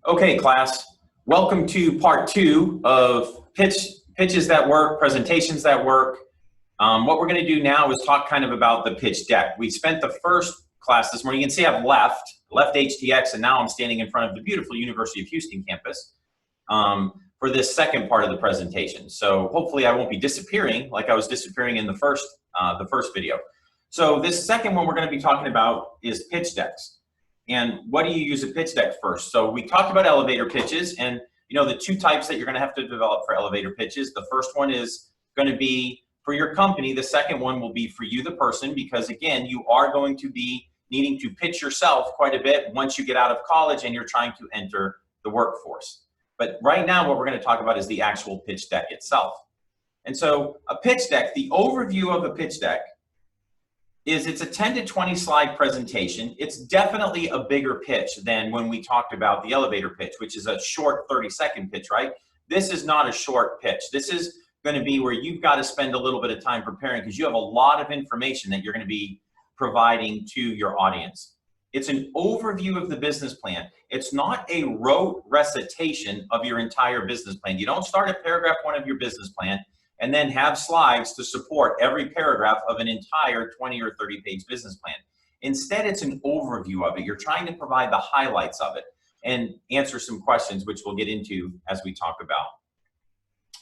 Okay, class, welcome to part two of pitches that work, presentations that work. What we're going to do now is talk kind of about the pitch deck. We spent the first class this morning. You can see I've left HTX, and now I'm standing in front of the beautiful University of Houston campus for this second part of the presentation. So hopefully I won't be disappearing like I was disappearing in the first video. So this second one we're going to be talking about is pitch decks. And what do you use a pitch deck first? So we talked about elevator pitches, and the two types that you're going to have to develop for elevator pitches. The first one is going to be for your company. The second one will be for you, the person, because again, you are going to be needing to pitch yourself quite a bit once you get out of college and you're trying to enter the workforce. But right now, what we're going to talk about is the actual pitch deck itself. And so a pitch deck, the overview of a pitch deck is it's a 10 to 20 slide presentation. It's definitely a bigger pitch than when we talked about the elevator pitch, which is a short 30-second pitch, right? This is not a short pitch. This is going to be where you've got to spend a little bit of time preparing because you have a lot of information that you're going to be providing to your audience. It's an overview of the business plan. It's not a rote recitation of your entire business plan. You don't start at paragraph 1 of your business plan and then have slides to support every paragraph of an entire 20 or 30-page business plan. Instead, it's an overview of it. You're trying to provide the highlights of it and answer some questions, which we'll get into as we talk about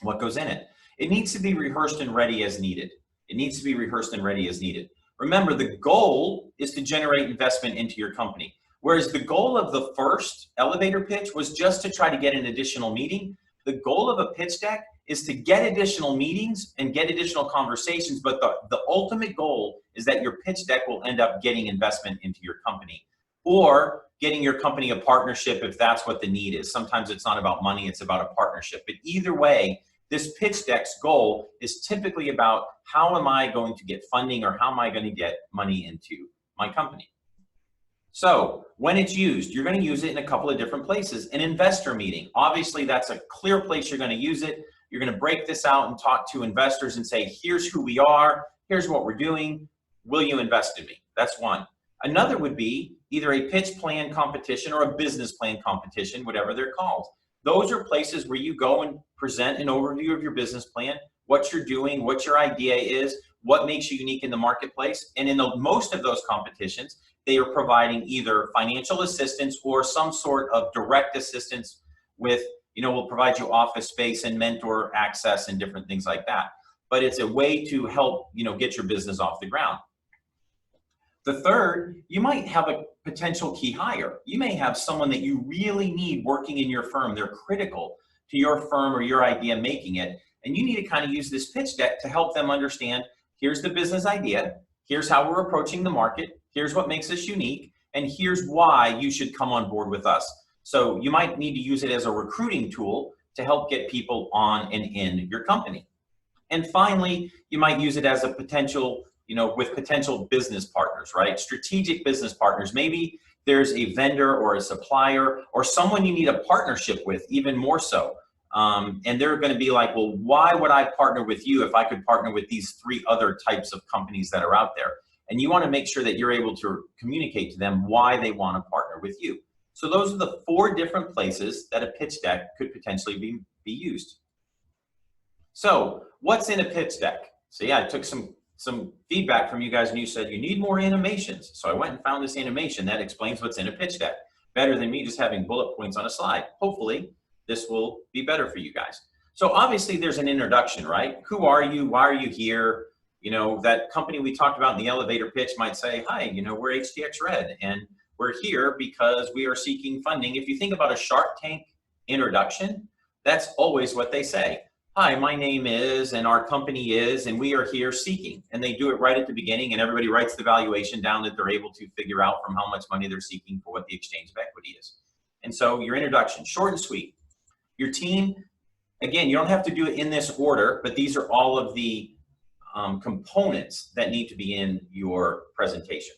what goes in it. It needs to be rehearsed and ready as needed. It needs to be rehearsed and ready as needed. Remember, the goal is to generate investment into your company. Whereas the goal of the first elevator pitch was just to try to get an additional meeting, the goal of a pitch deck is to get additional meetings and get additional conversations, but the ultimate goal is that your pitch deck will end up getting investment into your company or getting your company a partnership if that's what the need is. Sometimes it's not about money, it's about a partnership. But either way, this pitch deck's goal is typically about how am I going to get funding or how am I going to get money into my company. So when it's used, you're going to use it in a couple of different places. An investor meeting, obviously that's a clear place you're going to use it. You're going to break this out and talk to investors and say, here's who we are, here's what we're doing, will you invest in me? That's one. Another would be either a pitch plan competition or a business plan competition, whatever they're called. Those are places where you go and present an overview of your business plan, what you're doing, what your idea is, what makes you unique in the marketplace. And in most of those competitions, they are providing either financial assistance or some sort of direct assistance with, we'll provide you office space and mentor access and different things like that. But it's a way to help, get your business off the ground. The third, you might have a potential key hire. You may have someone that you really need working in your firm. They're critical to your firm or your idea making it. And you need to kind of use this pitch deck to help them understand, here's the business idea, here's how we're approaching the market, here's what makes us unique, and here's why you should come on board with us. So you might need to use it as a recruiting tool to help get people on and in your company. And finally, you might use it as a potential, with potential business partners, right? Strategic business partners. Maybe there's a vendor or a supplier or someone you need a partnership with, even more so. And they're going to be like, well, why would I partner with you if I could partner with these 3 other types of companies that are out there? And you want to make sure that you're able to communicate to them why they want to partner with you. So those are the 4 different places that a pitch deck could potentially be used. So what's in a pitch deck? So yeah, I took some feedback from you guys and you said you need more animations. So I went and found this animation that explains what's in a pitch deck. Better than me just having bullet points on a slide. Hopefully this will be better for you guys. So obviously there's an introduction, right? Who are you? Why are you here? That company we talked about in the elevator pitch might say, hi, we're HTX Red and we're here because we are seeking funding. If you think about a Shark Tank introduction, that's always what they say. Hi, my name is, and our company is, and we are here seeking. And they do it right at the beginning, and everybody writes the valuation down that they're able to figure out from how much money they're seeking for what the exchange of equity is. And so your introduction, short and sweet. Your team, again, you don't have to do it in this order, but these are all of the components that need to be in your presentation.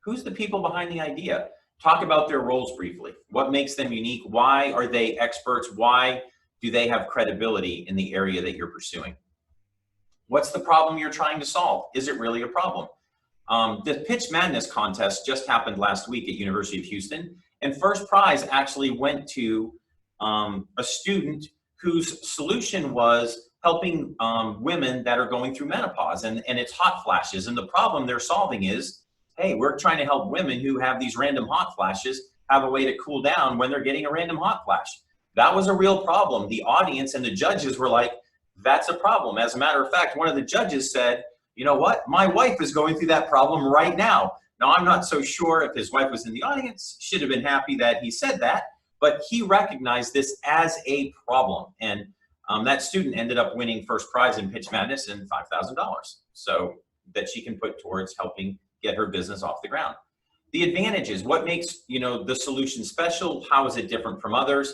Who's the people behind the idea? Talk about their roles briefly. What makes them unique? Why are they experts? Why do they have credibility in the area that you're pursuing? What's the problem you're trying to solve? Is it really a problem? The Pitch Madness contest just happened last week at University of Houston, And first prize actually went to a student whose solution was helping women that are going through menopause, and it's hot flashes. And the problem they're solving is, hey, we're trying to help women who have these random hot flashes have a way to cool down when they're getting a random hot flash. That was a real problem. The audience and the judges were like, that's a problem. As a matter of fact, one of the judges said, you know what? My wife is going through that problem right now. Now, I'm not so sure if his wife was in the audience, should have been happy that he said that, but he recognized this as a problem. And that student ended up winning first prize in Pitch Madness and $5,000. So that she can put towards helping get her business off the ground. The advantages, what makes, you know, the solution special? How is it different from others?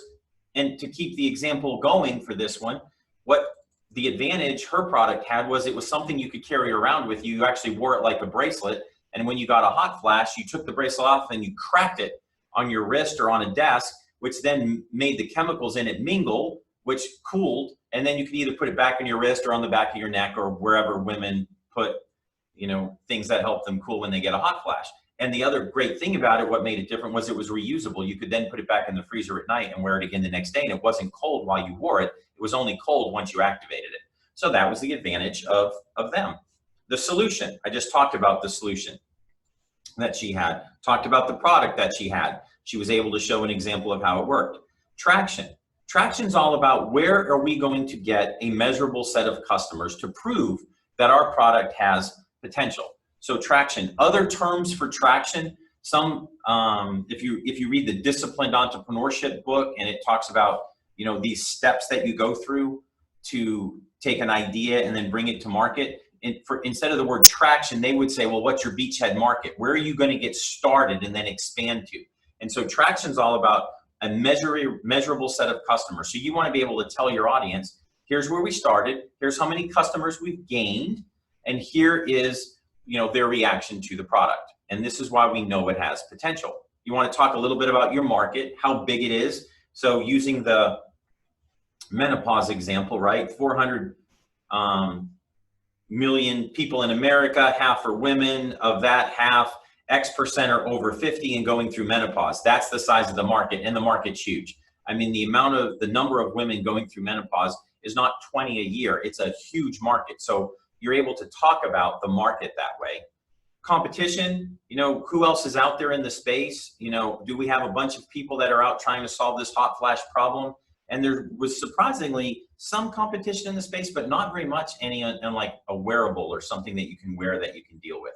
And to keep the example going for this one, what the advantage her product had was it was something you could carry around with you. You actually wore it like a bracelet. And when you got a hot flash, you took the bracelet off and you cracked it on your wrist or on a desk, which then made the chemicals in it mingle, which cooled. And then you could either put it back on your wrist or on the back of your neck or wherever women put, you know, things that help them cool when they get a hot flash. And the other great thing about it, what made it different, was it was reusable. You could then put it back in the freezer at night and wear it again the next day. And it wasn't cold while you wore it. It was only cold once you activated it. So that was the advantage of them. The solution, I just talked about the solution that she had, talked about the product that she had. She was able to show an example of how it worked. Traction. Traction's all about where are we going to get a measurable set of customers to prove that our product has potential. So traction, other terms for traction, some, if you read the Disciplined Entrepreneurship book, and it talks about, you know, these steps that you go through to take an idea and then bring it to market. Instead of the word traction, they would say, well, what's your beachhead market? Where are you going to get started and then expand to? And so traction's all about a measurable set of customers. So you want to be able to tell your audience, here's where we started, here's how many customers we've gained, and here is, you know, their reaction to the product. And this is why we know it has potential. You want to talk a little bit about your market, how big it is. So using the menopause example, right? 400 million people in America, half are women. Of that half, X% are over 50 and going through menopause. That's the size of the market, and the market's huge. I mean, the number of women going through menopause is not 20 a year. It's a huge market. So you're able to talk about the market that way. Competition, you know, who else is out there in the space? You know, do we have a bunch of people that are out trying to solve this hot flash problem? And there was surprisingly some competition in the space, but not very much any on like a wearable or something that you can wear that you can deal with.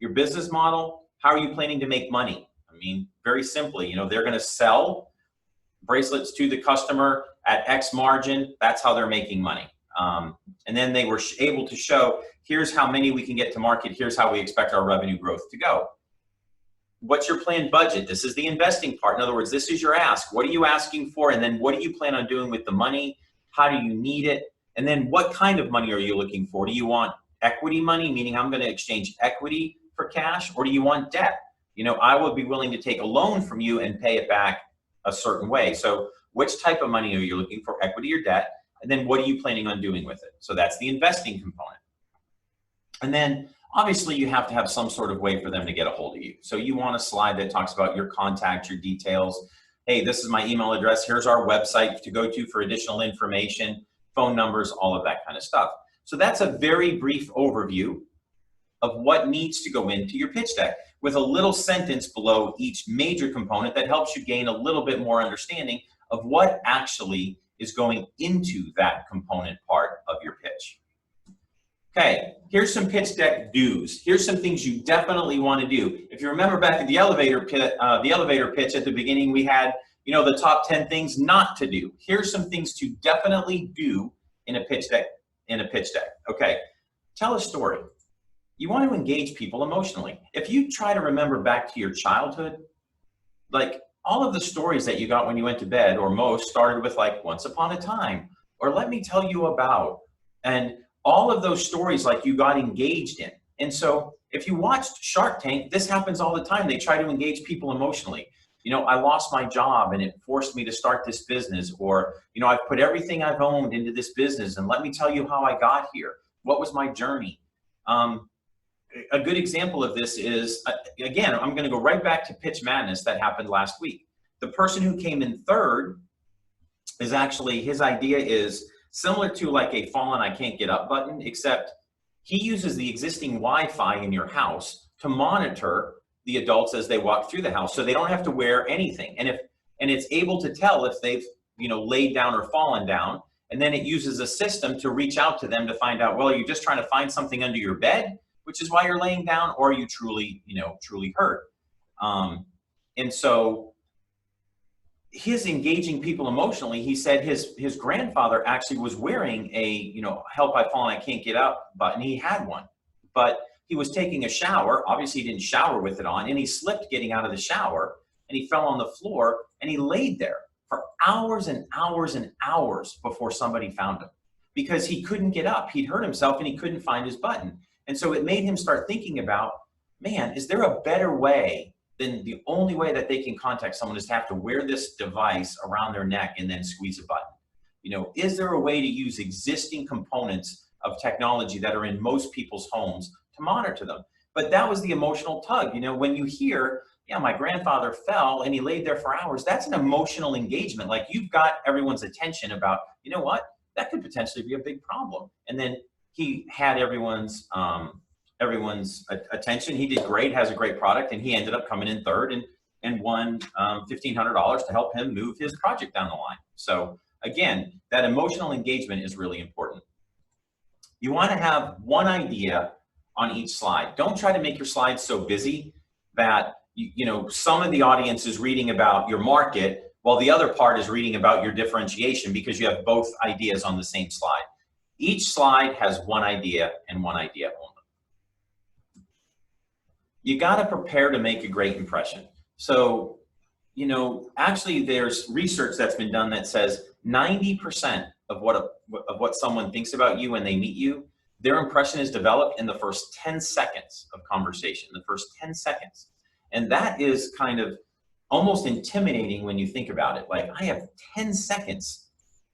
Your business model, how are you planning to make money? I mean, very simply, you know, they're going to sell bracelets to the customer at X margin. That's how they're making money. And then they were able to show, here's how many we can get to market. Here's how we expect our revenue growth to go. What's your planned budget? This is the investing part. In other words, this is your ask. What are you asking for? And then what do you plan on doing with the money? How do you need it? And then what kind of money are you looking for? Do you want equity money, meaning I'm going to exchange equity for cash, or do you want debt? You know, I would be willing to take a loan from you and pay it back a certain way. So which type of money are you looking for, equity or debt? And then what are you planning on doing with it? So that's the investing component. And then obviously you have to have some sort of way for them to get a hold of you. So you want a slide that talks about your contact, your details. Hey, this is my email address. Here's our website to go to for additional information, phone numbers, all of that kind of stuff. So that's a very brief overview of what needs to go into your pitch deck, with a little sentence below each major component that helps you gain a little bit more understanding of what actually is going into that component part of your pitch. Okay, here's some pitch deck do's. Here's some things you definitely want to do. If you remember back at the elevator pitch at the beginning, we had, you know, the top 10 things not to do. Here's some things to definitely do in a pitch deck. Okay, tell a story. You want to engage people emotionally. If you try to remember back to your childhood, like all of the stories that you got when you went to bed, or most, started with like once upon a time, or let me tell you about, and all of those stories like you got engaged in. And so if you watched Shark Tank, this happens all the time. They try to engage people emotionally. You know, I lost my job and it forced me to start this business, or, you know, I've put everything I've owned into this business and let me tell you how I got here. What was my journey? a good example of this is, again, I'm going to go right back to Pitch Madness that happened last week. The person who came in third is actually, his idea is similar to like a fallen I can't get up button, except he uses the existing Wi-Fi in your house to monitor the adults as they walk through the house, so they don't have to wear anything. And it's able to tell if they've, laid down or fallen down. And then it uses a system to reach out to them to find out, well, are you just trying to find something under your bed, which is why you're laying down, or are you truly, truly hurt? And so his engaging people emotionally, he said his grandfather actually was wearing a, help I've fallen, I can't get up button. He had one, but he was taking a shower. Obviously he didn't shower with it on, and he slipped getting out of the shower, and he fell on the floor, and he laid there for hours and hours and hours before somebody found him, because he couldn't get up. He'd hurt himself and he couldn't find his button. And so it made him start thinking about, man, is there a better way than the only way that they can contact someone is to have to wear this device around their neck and then squeeze a button? Is there a way to use existing components of technology that are in most people's homes to monitor them? But that was the emotional tug. When you hear, yeah, my grandfather fell and he laid there for hours, that's an emotional engagement. Like, you've got everyone's attention about, you know what, that could potentially be a big problem. And then he had everyone's attention. He did great, has a great product, and he ended up coming in third and won $1,500 to help him move his project down the line. So again, that emotional engagement is really important. You want to have one idea on each slide. Don't try to make your slides so busy that some of the audience is reading about your market while the other part is reading about your differentiation, because you have both ideas on the same slide. Each slide has one idea and one idea only. You got to prepare to make a great impression. So, actually there's research that's been done that says 90% of what someone thinks about you when they meet you, their impression is developed in the first 10 seconds of conversation, the first 10 seconds. And that is kind of almost intimidating when you think about it. Like, I have 10 seconds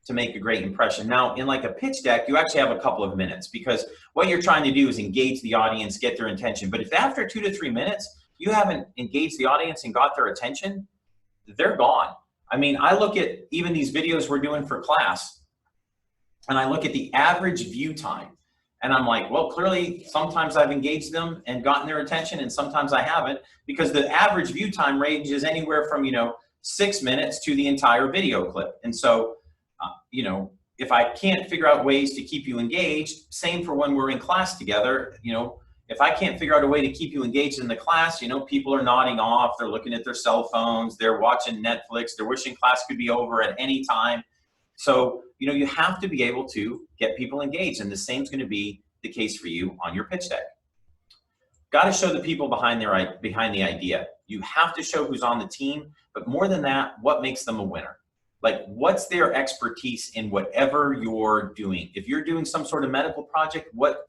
to make a great impression. Now, in like a pitch deck, you actually have a couple of minutes, because what you're trying to do is engage the audience, get their attention. But if after 2 to 3 minutes, you haven't engaged the audience and got their attention, they're gone. I mean, I look at even these videos we're doing for class, and I look at the average view time. And I'm like, well, clearly sometimes I've engaged them and gotten their attention, and sometimes I haven't, because the average view time ranges anywhere from, 6 minutes to the entire video clip. And so, if I can't figure out ways to keep you engaged, same for when we're in class together, if I can't figure out a way to keep you engaged in the class, people are nodding off, they're looking at their cell phones, they're watching Netflix, they're wishing class could be over at any time. So, you have to be able to get people engaged, and the same is going to be the case for you on your pitch deck. Got to show the people behind the idea. You have to show who's on the team, but more than that, what makes them a winner? Like, what's their expertise in whatever you're doing? If you're doing some sort of medical project, what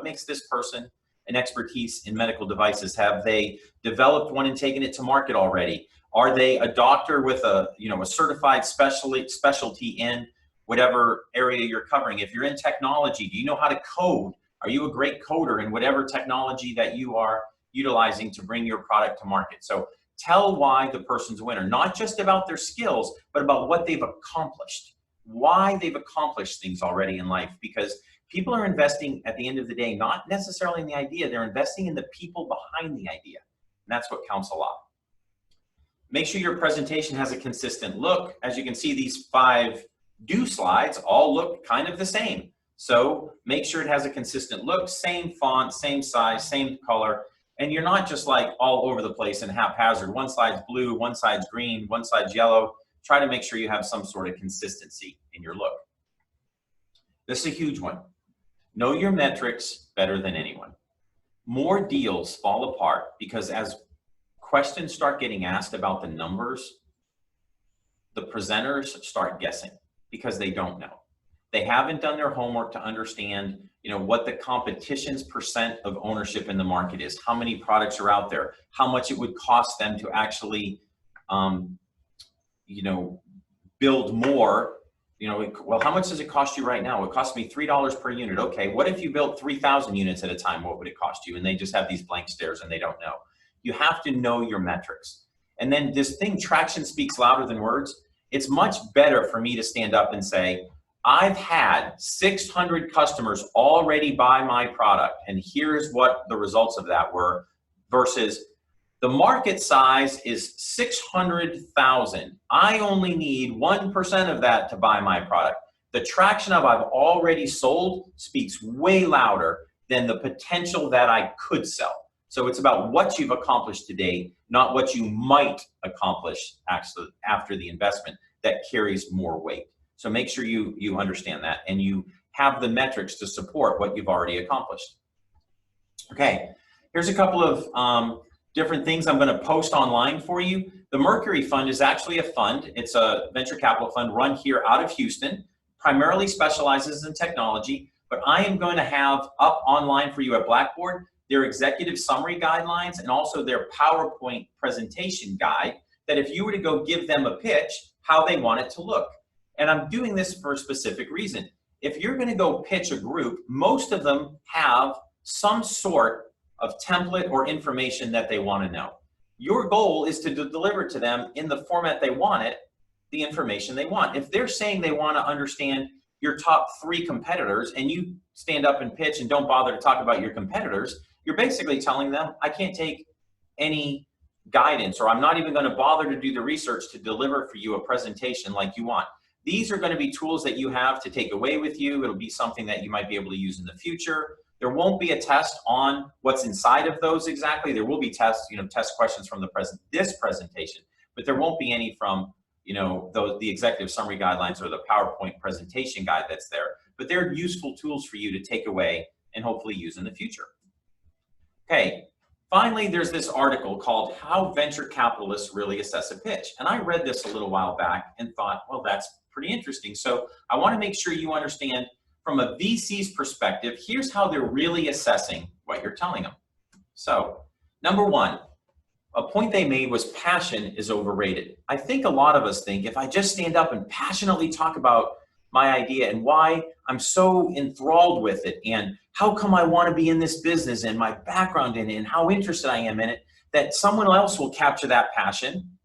makes this person an expertise in medical devices? Have they developed one and taken it to market already? Are they a doctor with a certified specialty in whatever area you're covering? If you're in technology, do you know how to code? Are you a great coder in whatever technology that you are utilizing to bring your product to market? So tell why the person's a winner, not just about their skills, but about what they've accomplished, why they've accomplished things already in life, because people are investing at the end of the day, not necessarily in the idea, they're investing in the people behind the idea. And that's what counts a lot. Make sure your presentation has a consistent look. As you can see, these 5 do slides all look kind of the same. So make sure it has a consistent look, same font, same size, same color, and you're not just like all over the place and haphazard. One side's blue, one side's green, one side's yellow. Try to make sure you have some sort of consistency in your look. This is a huge one. Know your metrics better than anyone. More deals fall apart because as questions start getting asked about the numbers, the presenters start guessing because they don't know. They haven't done their homework to understand, what the competition's percent of ownership in the market is, how many products are out there, how much it would cost them to actually, build more, you know, well, how much does it cost you right now? It costs me $3 per unit. Okay, what if you built 3,000 units at a time? What would it cost you? And they just have these blank stares and they don't know. You have to know your metrics. And then this thing, traction speaks louder than words. It's much better for me to stand up and say, I've had 600 customers already buy my product, and here's what the results of that were, versus the market size is 600,000. I only need 1% of that to buy my product. The traction of I've already sold speaks way louder than the potential that I could sell. So it's about what you've accomplished today, not what you might accomplish actually after the investment, that carries more weight. So make sure you understand that and you have the metrics to support what you've already accomplished. Okay, here's a couple of different things I'm going to post online for you. The Mercury Fund is actually a fund. It's a venture capital fund run here out of Houston, primarily specializes in technology, but I am going to have up online for you at Blackboard their executive summary guidelines and also their PowerPoint presentation guide, that if you were to go give them a pitch, how they want it to look. And I'm doing this for a specific reason. If you're going to go pitch a group, most of them have some sort of template or information that they want to know. Your goal is to deliver to them in the format they want it, the information they want. If they're saying they want to understand your top 3 competitors and you stand up and pitch and don't bother to talk about your competitors, you're basically telling them, I can't take any guidance, or I'm not even going to bother to do the research to deliver for you a presentation like you want. These are going to be tools that you have to take away with you. It'll be something that you might be able to use in the future. There won't be a test on what's inside of those exactly. There will be tests, test questions from this presentation, but there won't be any from, the executive summary guidelines or the PowerPoint presentation guide that's there. But they're useful tools for you to take away and hopefully use in the future. Okay. Finally, there's this article called How Venture Capitalists Really Assess a Pitch. And I read this a little while back and thought, well, that's pretty interesting. So I want to make sure you understand from a VC's perspective, here's how they're really assessing what you're telling them. So number 1, a point they made was passion is overrated. I think a lot of us think if I just stand up and passionately talk about my idea and why I'm so enthralled with it and how come I want to be in this business and my background in it and how interested I am in it, that someone else will capture that passion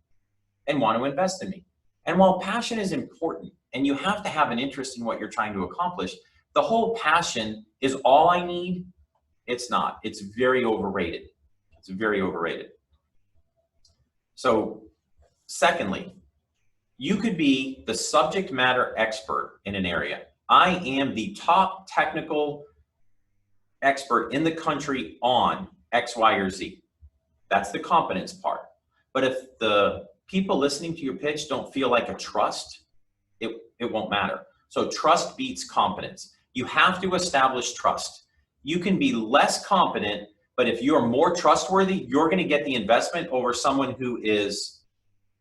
and want to invest in me. And while passion is important and you have to have an interest in what you're trying to accomplish, the whole passion is all I need. It's not. It's very overrated. It's very overrated. So secondly, you could be the subject matter expert in an area. I am the top technical expert in the country on X, Y, or Z. That's the competence part. But if the people listening to your pitch don't feel like a trust, it won't matter. So trust beats competence. You have to establish trust. You can be less competent, but if you're more trustworthy, you're going to get the investment over someone who is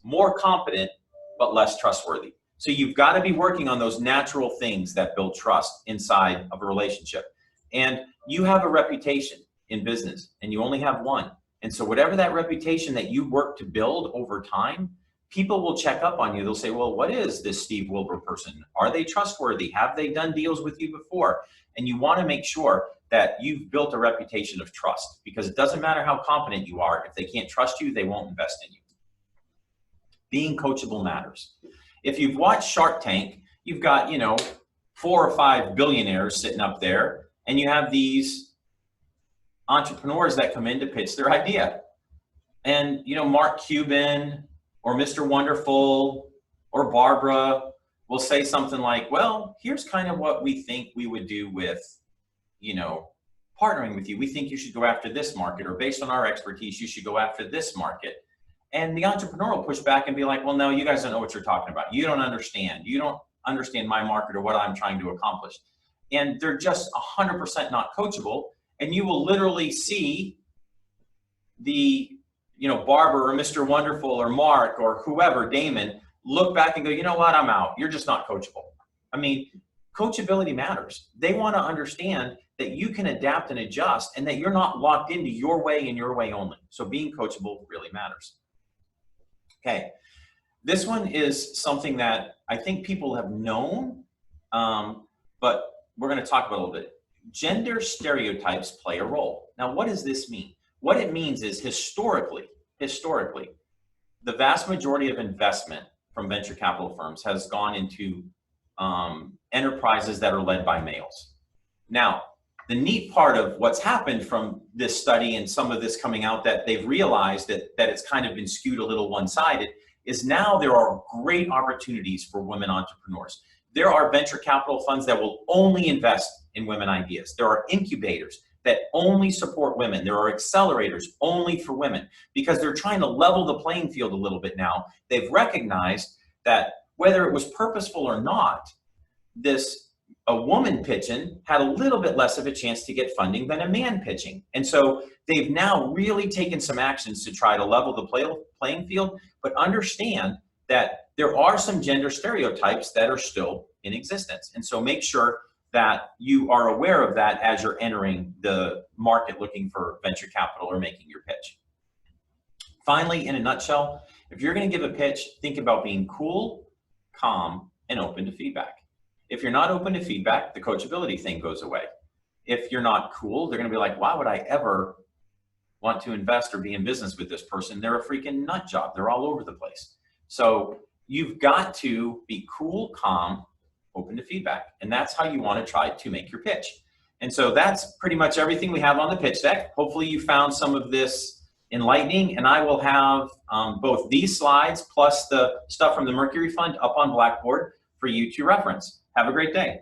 more competent but less trustworthy. So you've got to be working on those natural things that build trust inside of a relationship. And you have a reputation in business and you only have one. And so whatever that reputation that you work to build over time, people will check up on you. They'll say, well, what is this Steve Wilbur person? Are they trustworthy? Have they done deals with you before? And you want to make sure that you've built a reputation of trust, because it doesn't matter how competent you are. If they can't trust you, they won't invest in you. Being coachable matters. If you've watched Shark Tank, you've got, 4 or 5 billionaires sitting up there, and you have these entrepreneurs that come in to pitch their idea. And, Mark Cuban or Mr. Wonderful or Barbara will say something like, well, here's kind of what we think we would do with, partnering with you. We think you should go after this market, or based on our expertise, you should go after this market. And the entrepreneur will push back and be like, well, no, you guys don't know what you're talking about. You don't understand. You don't understand my market or what I'm trying to accomplish. And they're just 100% not coachable. And you will literally see the, Barbara or Mr. Wonderful or Mark or whoever, Damon, look back and go, you know what, I'm out. You're just not coachable. I mean, coachability matters. They want to understand that you can adapt and adjust and that you're not locked into your way and your way only. So being coachable really matters. Okay. This one is something that I think people have known, but we're going to talk about a little bit. Gender stereotypes play a role. Now, what does this mean? What it means is historically, the vast majority of investment from venture capital firms has gone into enterprises that are led by males. Now, the neat part of what's happened from this study and some of this coming out that they've realized that it's kind of been skewed a little one-sided is now there are great opportunities for women entrepreneurs. There are venture capital funds that will only invest in women ideas. There are incubators that only support women. There are accelerators only for women because they're trying to level the playing field a little bit now. They've recognized that whether it was purposeful or not, a woman pitching had a little bit less of a chance to get funding than a man pitching. And so they've now really taken some actions to try to level the playing field, but understand that there are some gender stereotypes that are still in existence. And so make sure that you are aware of that as you're entering the market looking for venture capital or making your pitch. Finally, in a nutshell, if you're going to give a pitch, think about being cool, calm, and open to feedback. If you're not open to feedback, the coachability thing goes away. If you're not cool, they're going to be like, why would I ever want to invest or be in business with this person? They're a freaking nut job. They're all over the place. So you've got to be cool, calm, open to feedback. And that's how you want to try to make your pitch. And so that's pretty much everything we have on the pitch deck. Hopefully you found some of this enlightening, and I will have both these slides plus the stuff from the Mercury Fund up on Blackboard for you to reference. Have a great day.